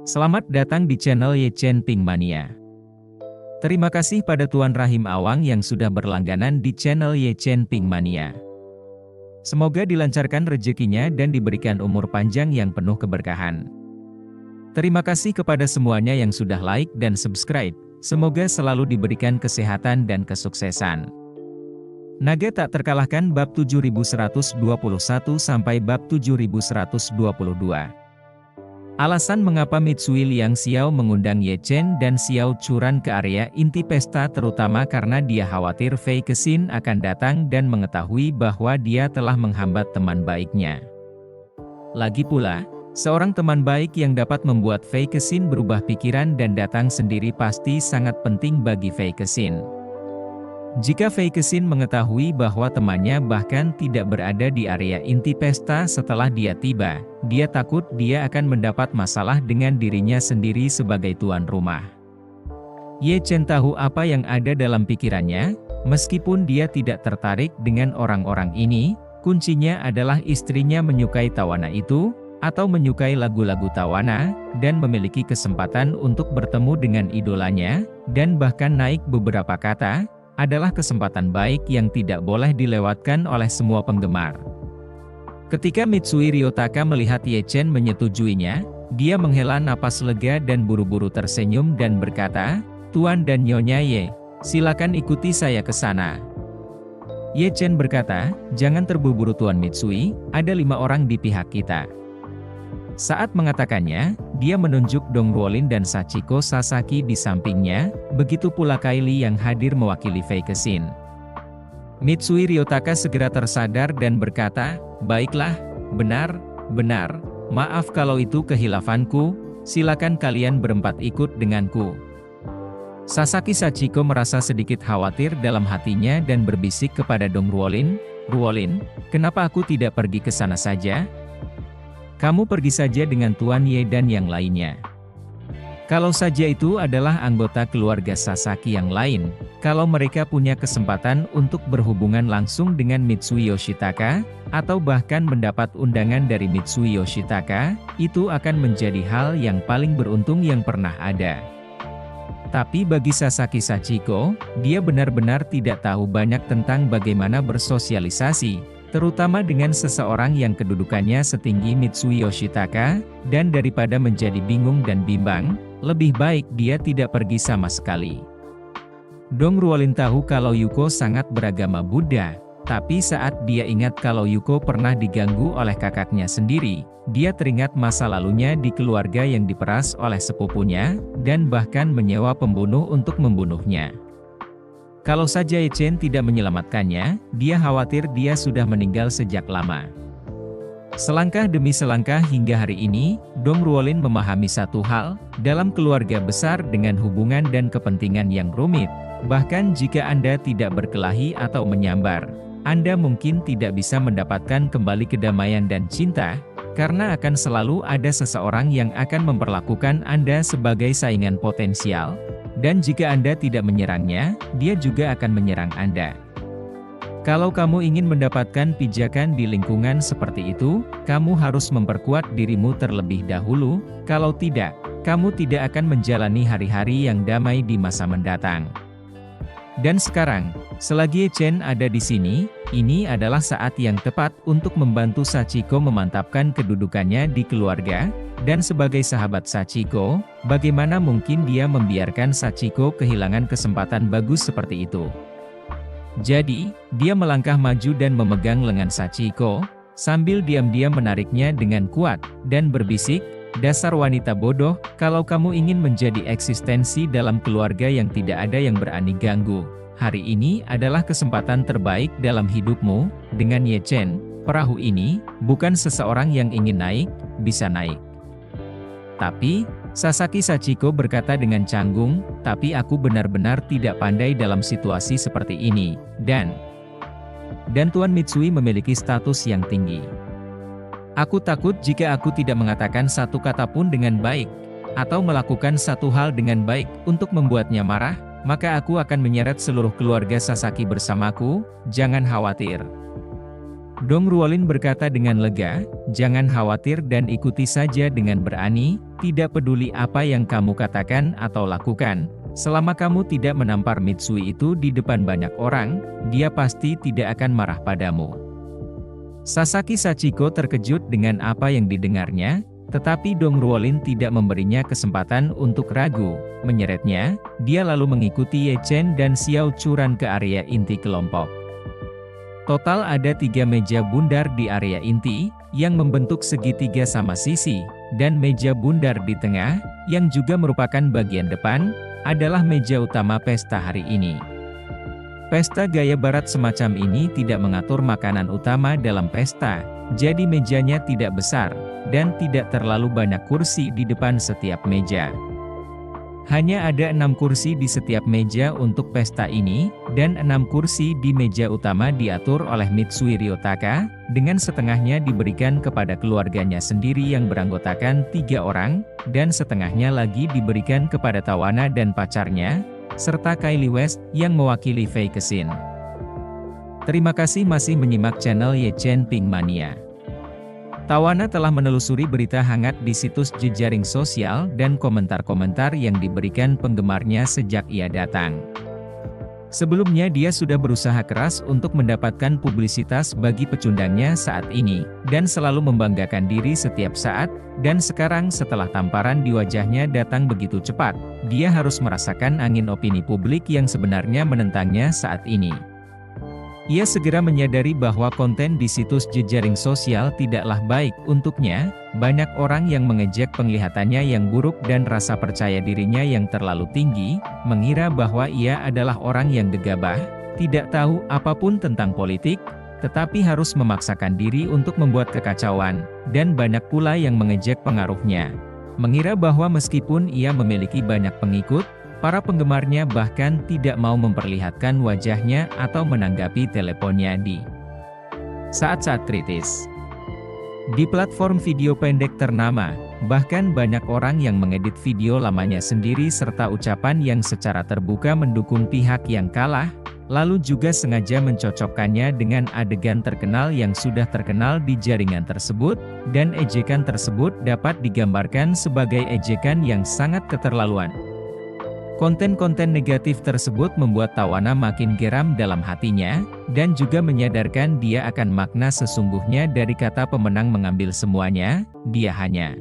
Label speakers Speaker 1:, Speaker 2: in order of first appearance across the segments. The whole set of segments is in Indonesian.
Speaker 1: Selamat datang di channel Ye Chen Ping Mania. Terima kasih pada Tuan Rahim Awang yang sudah berlangganan di channel Ye Chen Ping Mania. Semoga dilancarkan rezekinya dan diberikan umur panjang yang penuh keberkahan. Terima kasih kepada semuanya yang sudah like dan subscribe. Semoga selalu diberikan kesehatan dan kesuksesan. Naga tak terkalahkan bab 7121 sampai bab 7122. Alasan mengapa Mitsui Liang Xiao mengundang Ye Chen dan Xiao Churan ke area inti pesta terutama karena dia khawatir Fei Kexin akan datang dan mengetahui bahwa dia telah menghambat teman baiknya. Lagi pula, seorang teman baik yang dapat membuat Fei Kexin berubah pikiran dan datang sendiri pasti sangat penting bagi Fei Kexin. Jika Fei Kexin mengetahui bahwa temannya bahkan tidak berada di area inti pesta setelah dia tiba, dia takut dia akan mendapat masalah dengan dirinya sendiri sebagai tuan rumah. Ye Chen tahu apa yang ada dalam pikirannya, meskipun dia tidak tertarik dengan orang-orang ini, kuncinya adalah istrinya menyukai tawana itu, atau menyukai lagu-lagu tawana, dan memiliki kesempatan untuk bertemu dengan idolanya, dan bahkan naik beberapa kata, adalah kesempatan baik yang tidak boleh dilewatkan oleh semua penggemar. Ketika Mitsui Ryotaka melihat Ye Chen menyetujuinya, dia menghela napas lega dan buru-buru tersenyum dan berkata, "Tuan dan Nyonya Ye, silakan ikuti saya ke sana." Ye Chen berkata, "Jangan terburu-buru Tuan Mitsui, ada 5 orang di pihak kita." Saat mengatakannya, dia menunjuk Dong Ruolin dan Sachiko Sasaki di sampingnya, begitu pula Kylie yang hadir mewakili Fei Kexin. Mitsui Ryotaka segera tersadar dan berkata, "Baiklah, benar, maaf kalau itu kehilafanku, silakan kalian berempat ikut denganku." Sasaki Sachiko merasa sedikit khawatir dalam hatinya dan berbisik kepada Dong Ruolin, "Ruolin, kenapa aku tidak pergi ke sana saja? Kamu pergi saja dengan Tuan Ye dan yang lainnya. Kalau saja itu adalah anggota keluarga Sasaki yang lain, kalau mereka punya kesempatan untuk berhubungan langsung dengan Mitsui Yoshitaka, atau bahkan mendapat undangan dari Mitsui Yoshitaka, itu akan menjadi hal yang paling beruntung yang pernah ada. Tapi bagi Sasaki Sachiko, dia benar-benar tidak tahu banyak tentang bagaimana bersosialisasi, terutama dengan seseorang yang kedudukannya setinggi Mitsui Yoshitaka, dan daripada menjadi bingung dan bimbang, lebih baik dia tidak pergi sama sekali. Dong Ruolin tahu kalau Yuko sangat beragama Buddha, tapi saat dia ingat kalau Yuko pernah diganggu oleh kakaknya sendiri, dia teringat masa lalunya di keluarga yang diperas oleh sepupunya, dan bahkan menyewa pembunuh untuk membunuhnya. Kalau saja Ye Chen tidak menyelamatkannya, dia khawatir dia sudah meninggal sejak lama. Selangkah demi selangkah hingga hari ini, Dong Ruolin memahami satu hal, dalam keluarga besar dengan hubungan dan kepentingan yang rumit, bahkan jika Anda tidak berkelahi atau menyambar, Anda mungkin tidak bisa mendapatkan kembali kedamaian dan cinta, karena akan selalu ada seseorang yang akan memperlakukan Anda sebagai saingan potensial. Dan jika Anda tidak menyerangnya, dia juga akan menyerang Anda. Kalau kamu ingin mendapatkan pijakan di lingkungan seperti itu, kamu harus memperkuat dirimu terlebih dahulu, kalau tidak, kamu tidak akan menjalani hari-hari yang damai di masa mendatang. Dan sekarang, selagi Ye Chen ada di sini, ini adalah saat yang tepat untuk membantu Sachiko memantapkan kedudukannya di keluarga, dan sebagai sahabat Sachiko, bagaimana mungkin dia membiarkan Sachiko kehilangan kesempatan bagus seperti itu. Jadi, dia melangkah maju dan memegang lengan Sachiko, sambil diam-diam menariknya dengan kuat, dan berbisik, "Dasar wanita bodoh, kalau kamu ingin menjadi eksistensi dalam keluarga yang tidak ada yang berani ganggu, hari ini adalah kesempatan terbaik dalam hidupmu, dengan Ye Chen, perahu ini, bukan seseorang yang ingin naik, bisa naik." Tapi, Sasaki Sachiko berkata dengan canggung, "Tapi aku benar-benar tidak pandai dalam situasi seperti ini, dan Tuan Mitsui memiliki status yang tinggi. Aku takut jika aku tidak mengatakan satu kata pun dengan baik, atau melakukan satu hal dengan baik untuk membuatnya marah, maka aku akan menyeret seluruh keluarga Sasaki bersamaku, jangan khawatir." Dong Ruolin berkata dengan lega, "Jangan khawatir dan ikuti saja dengan berani, tidak peduli apa yang kamu katakan atau lakukan. Selama kamu tidak menampar Mitsui itu di depan banyak orang, dia pasti tidak akan marah padamu." Sasaki Sachiko terkejut dengan apa yang didengarnya, tetapi Dong Ruolin tidak memberinya kesempatan untuk ragu. Menyeretnya, dia lalu mengikuti Ye Chen dan Xiao Churan ke area inti kelompok. Total ada 3 meja bundar di area inti, yang membentuk segitiga sama sisi, dan meja bundar di tengah, yang juga merupakan bagian depan, adalah meja utama pesta hari ini. Pesta gaya barat semacam ini tidak mengatur makanan utama dalam pesta, jadi mejanya tidak besar, dan tidak terlalu banyak kursi di depan setiap meja. Hanya ada 6 kursi di setiap meja untuk pesta ini, dan 6 kursi di meja utama diatur oleh Mitsui Ryotaka, dengan setengahnya diberikan kepada keluarganya sendiri yang beranggotakan 3 orang, dan setengahnya lagi diberikan kepada Tawana dan pacarnya, serta Kylie West yang mewakili Fei Kesin. Terima kasih masih menyimak channel Ye Chen Pink Mania. Tawana telah menelusuri berita hangat di situs jejaring sosial dan komentar-komentar yang diberikan penggemarnya sejak ia datang. Sebelumnya dia sudah berusaha keras untuk mendapatkan publisitas bagi pecundangnya saat ini, dan selalu membanggakan diri setiap saat, dan sekarang setelah tamparan di wajahnya datang begitu cepat, dia harus merasakan angin opini publik yang sebenarnya menentangnya saat ini. Ia segera menyadari bahwa konten di situs jejaring sosial tidaklah baik untuknya, banyak orang yang mengejek penglihatannya yang buruk dan rasa percaya dirinya yang terlalu tinggi, mengira bahwa ia adalah orang yang gegabah, tidak tahu apapun tentang politik, tetapi harus memaksakan diri untuk membuat kekacauan, dan banyak pula yang mengejek pengaruhnya. Mengira bahwa meskipun ia memiliki banyak pengikut, para penggemarnya bahkan tidak mau memperlihatkan wajahnya atau menanggapi teleponnya di saat-saat kritis. Di platform video pendek ternama, bahkan banyak orang yang mengedit video lamanya sendiri serta ucapan yang secara terbuka mendukung pihak yang kalah, lalu juga sengaja mencocokkannya dengan adegan terkenal yang sudah terkenal di jaringan tersebut, dan ejekan tersebut dapat digambarkan sebagai ejekan yang sangat keterlaluan. Konten-konten negatif tersebut membuat Tawana makin geram dalam hatinya, dan juga menyadarkan dia akan makna sesungguhnya dari kata pemenang mengambil semuanya, dia hanya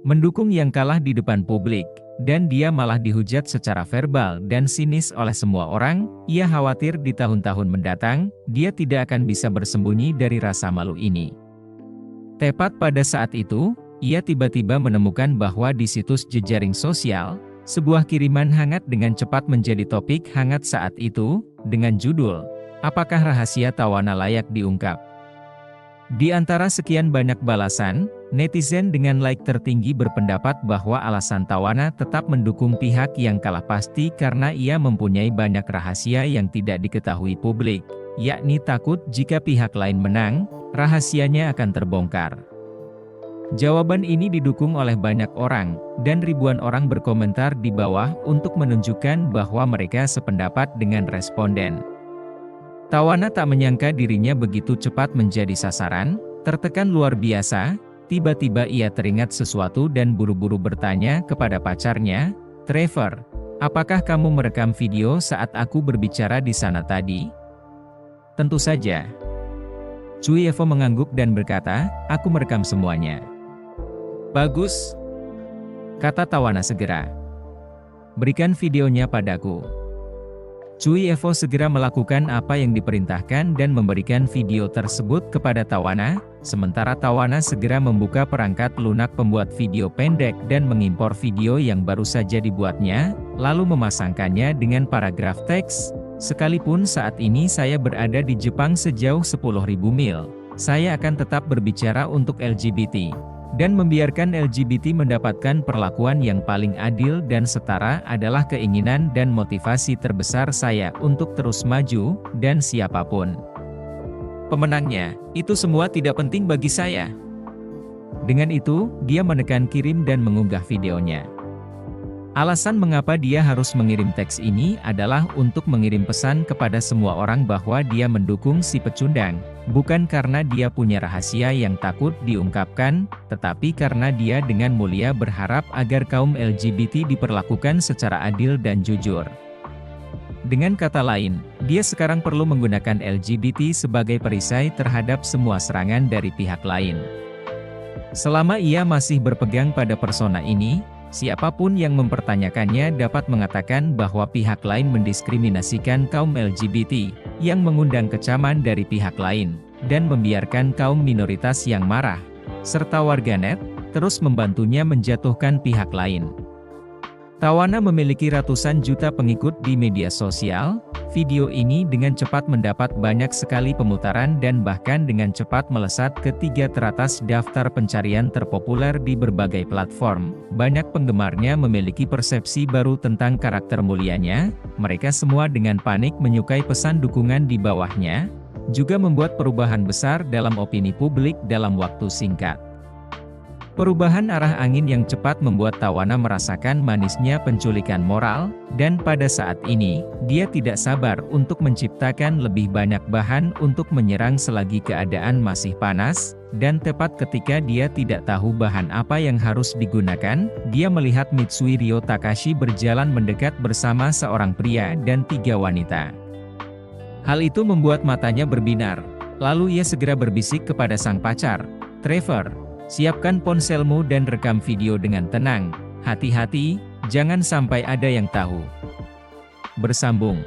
Speaker 1: mendukung yang kalah di depan publik, dan dia malah dihujat secara verbal dan sinis oleh semua orang. Ia khawatir di tahun-tahun mendatang, dia tidak akan bisa bersembunyi dari rasa malu ini. Tepat pada saat itu, ia tiba-tiba menemukan bahwa di situs jejaring sosial, sebuah kiriman hangat dengan cepat menjadi topik hangat saat itu, dengan judul, "Apakah rahasia Tawana layak diungkap?" Di antara sekian banyak balasan, netizen dengan like tertinggi berpendapat bahwa alasan Tawana tetap mendukung pihak yang kalah pasti karena ia mempunyai banyak rahasia yang tidak diketahui publik, yakni takut jika pihak lain menang, rahasianya akan terbongkar. Jawaban ini didukung oleh banyak orang, dan ribuan orang berkomentar di bawah untuk menunjukkan bahwa mereka sependapat dengan responden. Tawana tak menyangka dirinya begitu cepat menjadi sasaran, tertekan luar biasa. Tiba-tiba ia teringat sesuatu dan buru-buru bertanya kepada pacarnya, "Trevor, apakah kamu merekam video saat aku berbicara di sana tadi?" "Tentu saja." Cui Evo mengangguk dan berkata, "Aku merekam semuanya." "Bagus," kata Tawana segera. "Berikan videonya padaku." Cui Evo segera melakukan apa yang diperintahkan dan memberikan video tersebut kepada Tawana, sementara Tawana segera membuka perangkat lunak pembuat video pendek dan mengimpor video yang baru saja dibuatnya, lalu memasangkannya dengan paragraf teks, "Sekalipun saat ini saya berada di Jepang sejauh 10.000 mil, saya akan tetap berbicara untuk LGBT. Dan membiarkan LGBT mendapatkan perlakuan yang paling adil dan setara adalah keinginan dan motivasi terbesar saya untuk terus maju, dan siapapun pemenangnya, itu semua tidak penting bagi saya." Dengan itu, dia menekan kirim dan mengunggah videonya. Alasan mengapa dia harus mengirim teks ini adalah untuk mengirim pesan kepada semua orang bahwa dia mendukung si pecundang, bukan karena dia punya rahasia yang takut diungkapkan, tetapi karena dia dengan mulia berharap agar kaum LGBT diperlakukan secara adil dan jujur. Dengan kata lain, dia sekarang perlu menggunakan LGBT sebagai perisai terhadap semua serangan dari pihak lain. Selama ia masih berpegang pada persona ini, siapapun yang mempertanyakannya dapat mengatakan bahwa pihak lain mendiskriminasikan kaum LGBT, yang mengundang kecaman dari pihak lain, dan membiarkan kaum minoritas yang marah, serta warganet, terus membantunya menjatuhkan pihak lain. Tawana memiliki ratusan juta pengikut di media sosial. Video ini dengan cepat mendapat banyak sekali pemutaran dan bahkan dengan cepat melesat ke 3 teratas daftar pencarian terpopuler di berbagai platform. Banyak penggemarnya memiliki persepsi baru tentang karakter mulianya. Mereka semua dengan panik menyukai pesan dukungan di bawahnya, juga membuat perubahan besar dalam opini publik dalam waktu singkat. Perubahan arah angin yang cepat membuat Tawana merasakan manisnya penculikan moral, dan pada saat ini, dia tidak sabar untuk menciptakan lebih banyak bahan untuk menyerang selagi keadaan masih panas, dan tepat ketika dia tidak tahu bahan apa yang harus digunakan, dia melihat Mitsui Ryo Takashi berjalan mendekat bersama seorang pria dan 3 wanita. Hal itu membuat matanya berbinar, lalu ia segera berbisik kepada sang pacar, Trevor. Siapkan ponselmu dan rekam video dengan tenang. Hati-hati, jangan sampai ada yang tahu. Bersambung.